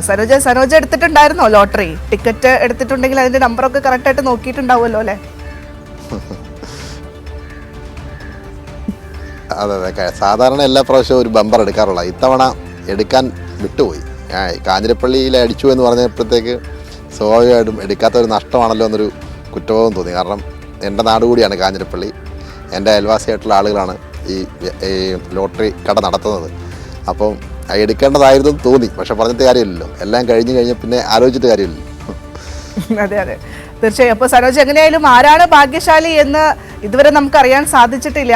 Saroja എടുത്തിട്ടുണ്ടായിരുന്നോ lottery? Ticket എടുത്തിട്ടുണ്ടെങ്കിൽ അതിന്റെ നമ്പറൊക്കെ കറക്റ്റ് ആയിട്ട് നോക്കിയിട്ടുണ്ടാവുമല്ലോ അല്ലേ? അതെ അതെ, സാധാരണ എല്ലാ പ്രാവശ്യവും ഒരു ബമ്പർ എടുക്കാറുള്ള, ഇത്തവണ എടുക്കാൻ വിട്ടുപോയി. കാഞ്ഞിരപ്പള്ളിയിൽ അടിച്ചു എന്ന് പറഞ്ഞപ്പോഴത്തേക്ക് സ്വാഭാവികമായിട്ടും എടുക്കാത്തൊരു നഷ്ടമാണല്ലോ എന്നൊരു കുറ്റബോധം തോന്നി. കാരണം എൻ്റെ നാട് കൂടിയാണ് കാഞ്ഞിരപ്പള്ളി. എൻ്റെ അയൽവാസിയായിട്ടുള്ള ആളുകളാണ് ഈ ലോട്ടറി കട നടത്തുന്നത്. അപ്പം എടുക്കേണ്ടതായിരുന്നു തോന്നി. പക്ഷെ പറഞ്ഞിട്ട് കാര്യമില്ലല്ലോ, എല്ലാം കഴിഞ്ഞ് പിന്നെ ആലോചിച്ചിട്ട് കാര്യമില്ലല്ലോ. അതെ അതെ, തീർച്ചയായും. അപ്പോൾ സരോജ്, എങ്ങനെയായാലും ആരാണ് ഭാഗ്യശാലി എന്ന് ഇതുവരെ നമുക്കറിയാൻ സാധിച്ചിട്ടില്ല.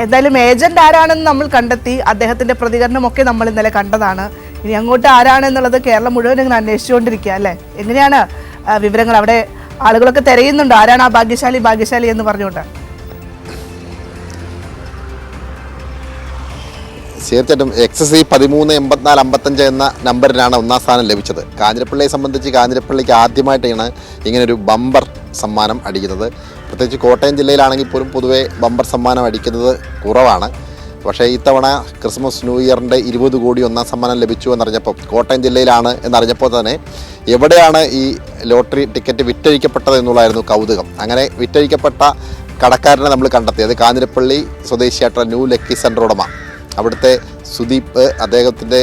എന്തായാലും ഏജന്റ് ആരാണെന്ന് നമ്മൾ കണ്ടെത്തി. അദ്ദേഹത്തിന്റെ പ്രതികരണമൊക്കെ നമ്മൾ ഇന്നലെ കണ്ടതാണ്. ഇനി അങ്ങോട്ട് ആരാണെന്നുള്ളത് കേരളം മുഴുവൻ ഇങ്ങനെ അന്വേഷിച്ചുകൊണ്ടിരിക്കുക അല്ലേ? എങ്ങനെയാണ് വിവരങ്ങൾ? അവിടെ ആളുകളൊക്കെ തിരയുന്നുണ്ട് ആരാണ് ആ ഭാഗ്യശാലി എന്ന് പറഞ്ഞുകൊണ്ട്. തീർച്ചയായിട്ടും XC 138455 എന്ന നമ്പറിനാണ് ഒന്നാം സ്ഥാനം ലഭിച്ചത്. കാഞ്ഞിരപ്പള്ളിയെ സംബന്ധിച്ച് കാഞ്ഞിരപ്പള്ളിക്ക് ആദ്യമായിട്ടാണ് ഇങ്ങനൊരു ബമ്പർ സമ്മാനം അടിക്കുന്നത്. പ്രത്യേകിച്ച് കോട്ടയം ജില്ലയിലാണെങ്കിൽ പോലും പൊതുവേ ബമ്പർ സമ്മാനം അടിക്കുന്നത് കുറവാണ്. പക്ഷേ ഇത്തവണ ക്രിസ്മസ് ന്യൂ ഇയറിൻ്റെ 20 കോടി ഒന്നാം സമ്മാനം ലഭിച്ചു എന്നറിഞ്ഞപ്പോൾ, കോട്ടയം ജില്ലയിലാണ് എന്നറിഞ്ഞപ്പോൾ തന്നെ എവിടെയാണ് ഈ ലോട്ടറി ടിക്കറ്റ് വിറ്റഴിക്കപ്പെട്ടത് എന്നുള്ളതായിരുന്നു കൗതുകം. അങ്ങനെ വിറ്റഴിക്കപ്പെട്ട കടക്കാരനെ നമ്മൾ കണ്ടെത്തിയത് കാഞ്ഞിരപ്പള്ളി സ്വദേശിയായിട്ടുള്ള ന്യൂ ലക്കി സെൻ്റർ ഉടമ, അവിടുത്തെ സുദീപ്, അദ്ദേഹത്തിൻ്റെ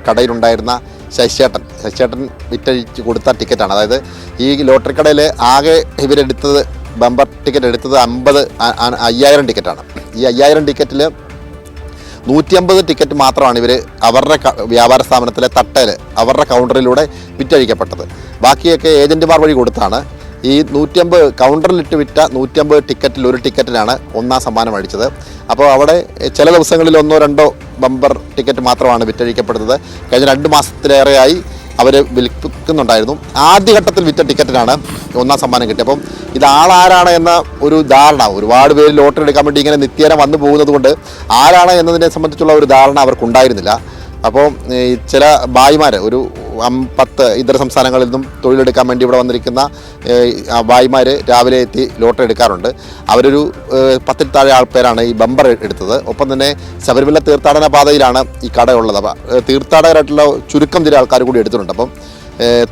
കടയിലുണ്ടായിരുന്ന ശശിചേട്ടൻ വിറ്റഴിച്ച് കൊടുത്ത ടിക്കറ്റാണ്. അതായത് ഈ ലോട്ടറി കടയിൽ ആകെ ഇവരെടുത്തത്, ബമ്പർ ടിക്കറ്റ് എടുത്തത് 5000 ടിക്കറ്റാണ്. ഈ 5000 ടിക്കറ്റിൽ 150 ടിക്കറ്റ് മാത്രമാണ് ഇവർ അവരുടെ വ്യാപാര സ്ഥാപനത്തിലെ തട്ടയിൽ അവരുടെ കൗണ്ടറിലൂടെ വിറ്റഴിക്കപ്പെട്ടത്. ബാക്കിയൊക്കെ ഏജൻറ്റുമാർ വഴി കൊടുത്താണ്. ഈ 150 കൗണ്ടറിലിട്ട് വിറ്റ 150 ടിക്കറ്റിൽ ഒരു ടിക്കറ്റിനാണ് ഒന്നാം സമ്മാനം അടിച്ചത്. അപ്പോൾ അവിടെ ചില ദിവസങ്ങളിൽ 1-2 ബമ്പർ ടിക്കറ്റ് മാത്രമാണ് വിറ്റഴിക്കപ്പെടുന്നത്. കഴിഞ്ഞ 2 മാസത്തിലേറെയായി അവർ വിൽക്കുന്നുണ്ടായിരുന്നു. ആദ്യഘട്ടത്തിൽ വിറ്റ ടിക്കറ്റിനാണ് ഒന്നാം സമ്മാനം കിട്ടിയത്. അപ്പം ഇത് ആളാരാണ് എന്ന ഒരു ധാരണ, ഒരുപാട് പേര് ലോട്ടറി എടുക്കാൻ വേണ്ടി ഇങ്ങനെ നിത്യേന വന്നു പോകുന്നത് കൊണ്ട് ആരാണ് എന്നതിനെ സംബന്ധിച്ചുള്ള ഒരു ധാരണ അവർക്കുണ്ടായിരുന്നില്ല. അപ്പോൾ ചില ബായിമാർ, ഒരു 10 ഇതര സംസ്ഥാനങ്ങളിൽ നിന്നും തൊഴിലെടുക്കാൻ വേണ്ടി ഇവിടെ വന്നിരിക്കുന്ന ബായിമാർ രാവിലെ എത്തി ലോട്ടറി എടുക്കാറുണ്ട്. അവരൊരു 10-ൽ താഴെ ആൾക്കാരാണ് ഈ ബമ്പർ എടുത്തത്. ഒപ്പം തന്നെ ശബരിമല തീർത്ഥാടന പാതയിലാണ് ഈ കടയുള്ളത്. അപ്പോൾ തീർത്ഥാടകരായിട്ടുള്ള ചുരുക്കം ചില ആൾക്കാർ കൂടി എടുത്തിട്ടുണ്ട്. അപ്പം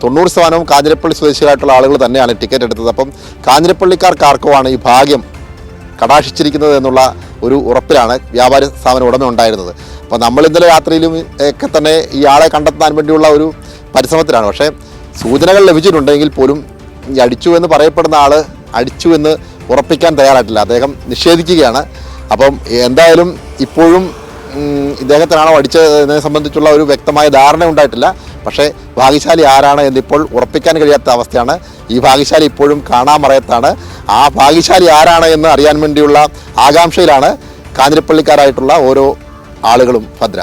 90% കാഞ്ഞിരപ്പള്ളി സ്വദേശികളായിട്ടുള്ള ആളുകൾ തന്നെയാണ് ടിക്കറ്റ് എടുത്തത്. അപ്പം കാഞ്ഞിരപ്പള്ളിക്കാർക്കാർക്കുമാണ് ഈ ഭാഗ്യം കടാക്ഷിച്ചിരിക്കുന്നത് എന്നുള്ള ഒരു ഉറപ്പിലാണ് വ്യാപാര സ്ഥാപന ഉടമ ഉണ്ടായിരുന്നത്. അപ്പോൾ നമ്മൾ ഇന്നലെ രാത്രിയിലും ഒക്കെ തന്നെ ഈ ആളെ കണ്ടെത്താൻ വേണ്ടിയുള്ള ഒരു പരിശ്രമത്തിലാണ്. പക്ഷേ സൂചനകൾ ലഭിച്ചിട്ടുണ്ടെങ്കിൽ പോലും ഈ അടിച്ചു എന്ന് പറയപ്പെടുന്ന ആൾ അടിച്ചു എന്ന് ഉറപ്പിക്കാൻ തയ്യാറായിട്ടില്ല. അദ്ദേഹം നിഷേധിക്കുകയാണ്. അപ്പം എന്തായാലും ഇപ്പോഴും ഇദ്ദേഹത്തിനാണോ അടിച്ചതിനെ സംബന്ധിച്ചുള്ള ഒരു വ്യക്തമായ ധാരണ ഉണ്ടായിട്ടില്ല. പക്ഷേ ഭാഗ്യശാലി ആരാണ് എന്നിപ്പോൾ ഉറപ്പിക്കാൻ കഴിയാത്ത അവസ്ഥയാണ്. ഈ ഭാഗ്യശാലി ഇപ്പോഴും കാണാമറയത്താണ്. ആ ഭാഗ്യശാലി ആരാണ് എന്ന് അറിയാൻ വേണ്ടിയുള്ള ആകാംക്ഷയിലാണ് കാഞ്ഞിരപ്പള്ളിക്കാരായിട്ടുള്ള ഓരോ ആളുകളും. ഭദ്ര.